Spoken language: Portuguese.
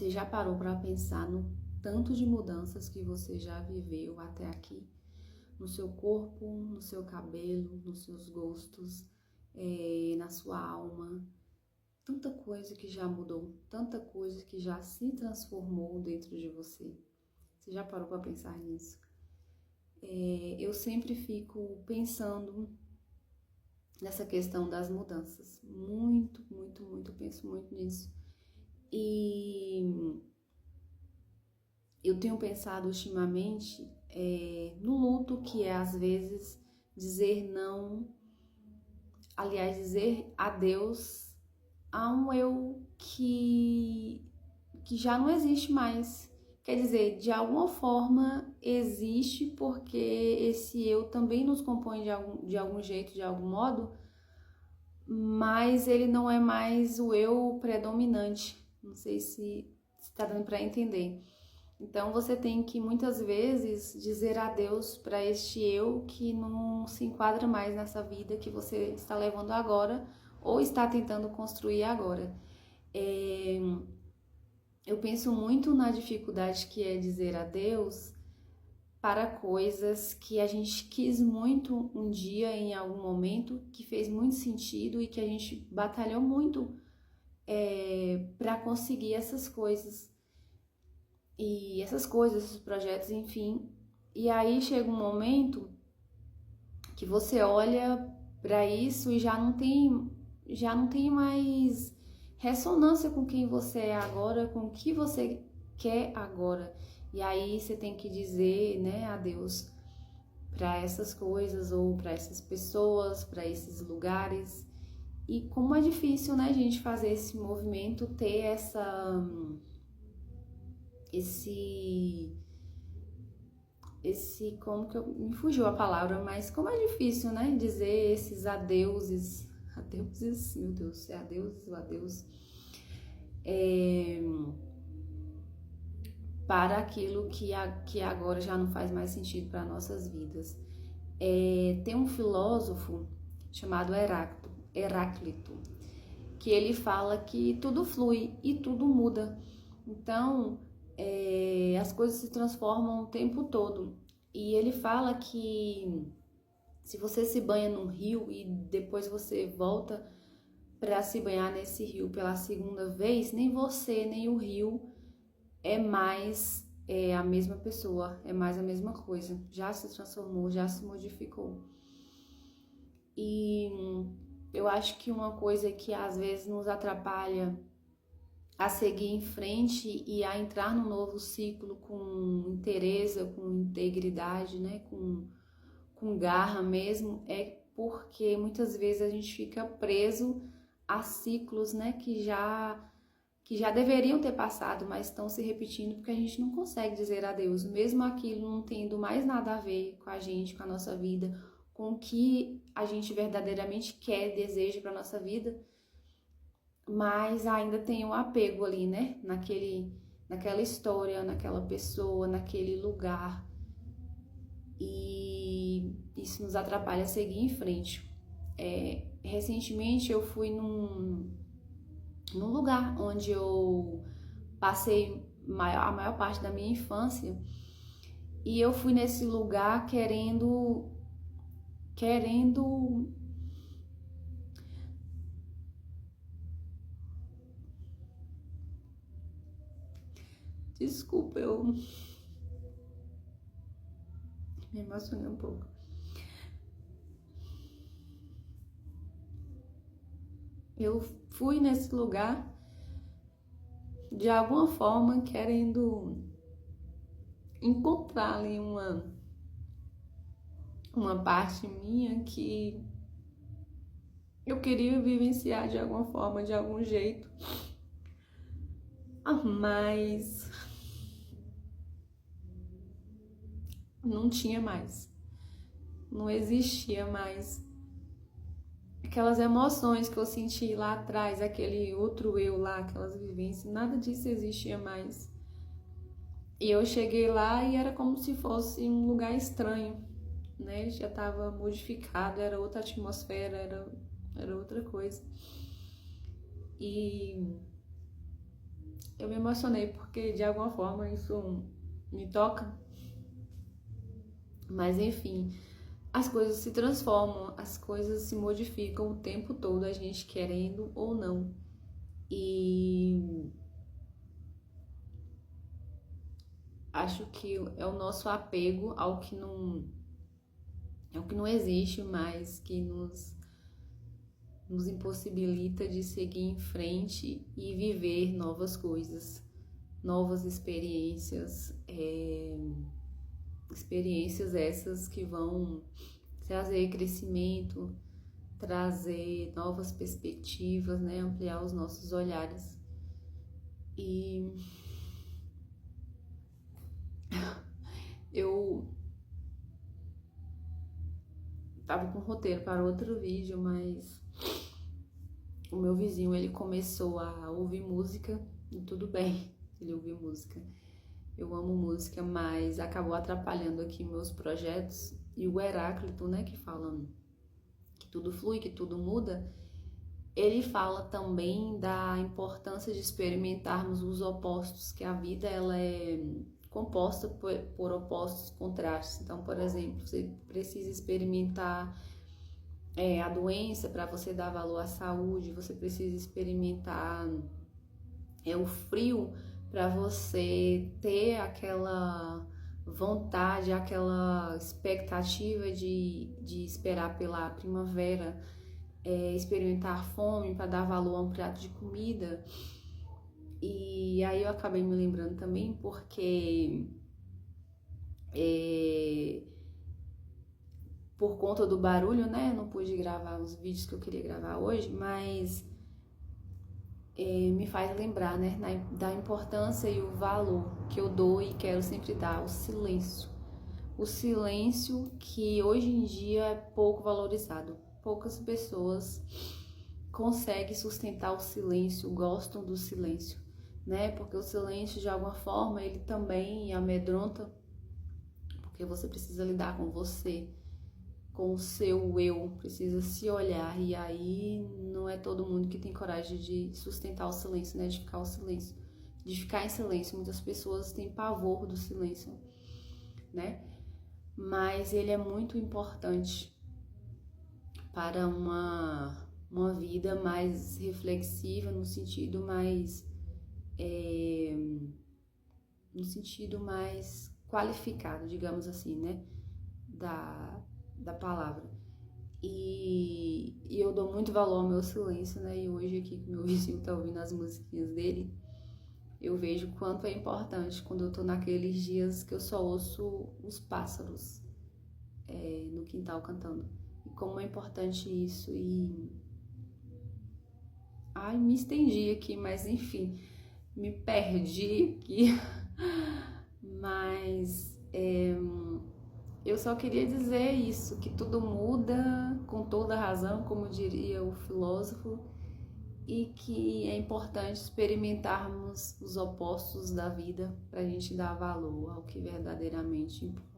Você já parou para pensar no tanto de mudanças que você já viveu até aqui? No seu corpo, no seu cabelo, nos seus gostos, na sua alma. Tanta coisa que já mudou, tanta coisa que já se transformou dentro de você. Você já parou para pensar nisso? Eu sempre fico pensando nessa questão das mudanças. Muito, muito, muito, penso muito nisso. E eu tenho pensado ultimamente no luto que é, às vezes, dizer não, aliás, dizer adeus a um eu que já não existe mais. Quer dizer, de alguma forma existe porque esse eu também nos compõe de algum jeito, de algum modo, mas ele não é mais o eu predominante. Não sei se está dando para entender. Então você tem que muitas vezes dizer adeus para este eu que não se enquadra mais nessa vida que você está levando agora ou está tentando construir agora. Eu penso muito na dificuldade que é dizer adeus para coisas que a gente quis muito um dia, em algum momento, que fez muito sentido e que a gente batalhou muito para conseguir essas coisas. E essas coisas, esses projetos, enfim. E aí chega um momento que você olha para isso e já não tem mais ressonância com quem você é agora, com o que você quer agora. E aí você tem que dizer, né, adeus para essas coisas ou para essas pessoas, para esses lugares. E como é difícil, né, gente, fazer esse movimento, ter como que me fugiu a palavra, mas como é difícil, né, dizer esses adeuses, meu Deus, é adeuses ou adeus, para aquilo que agora já não faz mais sentido para nossas vidas. Tem um filósofo chamado Heráclito, que ele fala que tudo flui e tudo muda. Então, as coisas se transformam o tempo todo. E ele fala que se você se banha num rio e depois você volta para se banhar nesse rio pela segunda vez, nem você nem o rio é mais a mesma pessoa, é mais a mesma coisa. Já se transformou, já se modificou. E eu acho que uma coisa que às vezes nos atrapalha a seguir em frente e a entrar num novo ciclo com interesse, com integridade, né, com garra mesmo, é porque muitas vezes a gente fica preso a ciclos, né, que já deveriam ter passado, mas estão se repetindo porque a gente não consegue dizer adeus, mesmo aquilo não tendo mais nada a ver com a gente, com a nossa vida, com o que a gente verdadeiramente quer, deseja para nossa vida, mas ainda tem um apego ali, né? Naquela história, naquela pessoa, naquele lugar. E isso nos atrapalha a seguir em frente. Recentemente eu fui num lugar onde eu passei a maior parte da minha infância. E eu fui nesse lugar querendo Desculpa, eu me emocionei um pouco. Eu fui nesse lugar de alguma forma querendo encontrar ali uma parte minha que eu queria vivenciar de alguma forma, de algum jeito. Mas não tinha mais. Não existia mais aquelas emoções que eu senti lá atrás, aquele outro eu lá, aquelas vivências, nada disso existia mais. E eu cheguei lá e era como se fosse um lugar estranho, né? Já estava modificado, era outra atmosfera, era outra coisa. E eu me emocionei porque de alguma forma isso me toca. Mas enfim, as coisas se transformam, as coisas se modificam o tempo todo, a gente querendo ou não. E acho que é o nosso apego ao que não existe mais, que nos impossibilita de seguir em frente e viver novas coisas, novas experiências, experiências essas que vão trazer crescimento, trazer novas perspectivas, né? Ampliar os nossos olhares. E eu tava com roteiro para outro vídeo, mas o meu vizinho, ele começou a ouvir música e tudo bem, ele ouviu música. Eu amo música, mas acabou atrapalhando aqui meus projetos. E o Heráclito, né, que fala que tudo flui, que tudo muda, ele fala também da importância de experimentarmos os opostos, que a vida ela é composta por opostos contrastes. Então, por exemplo, você precisa experimentar a doença para você dar valor à saúde, você precisa experimentar o frio para você ter aquela vontade, aquela expectativa de esperar pela primavera, experimentar a fome para dar valor a um prato de comida. E aí eu acabei me lembrando também porque por conta do barulho, né, não pude gravar os vídeos que eu queria gravar hoje, mas me faz lembrar, né, da importância e o valor que eu dou e quero sempre dar ao silêncio. O silêncio que hoje em dia é pouco valorizado. Poucas pessoas conseguem sustentar o silêncio, gostam do silêncio, né? Porque o silêncio, de alguma forma, ele também amedronta, porque você precisa lidar com você, com o seu eu, precisa se olhar, e aí não é todo mundo que tem coragem de sustentar o silêncio, né? De ficar em silêncio. Muitas pessoas têm pavor do silêncio, né? Mas ele é muito importante para uma vida mais reflexiva, no sentido mais qualificado, digamos assim, né, da palavra. E eu dou muito valor ao meu silêncio, né, e hoje aqui que meu vizinho tá ouvindo as musiquinhas dele, eu vejo o quanto é importante quando eu tô naqueles dias que eu só ouço os pássaros no quintal cantando. E como é importante isso. E me estendi aqui, mas enfim, me perdi aqui. Mas eu só queria dizer isso, que tudo muda com toda razão, como diria o filósofo, e que é importante experimentarmos os opostos da vida para a gente dar valor ao que verdadeiramente importa.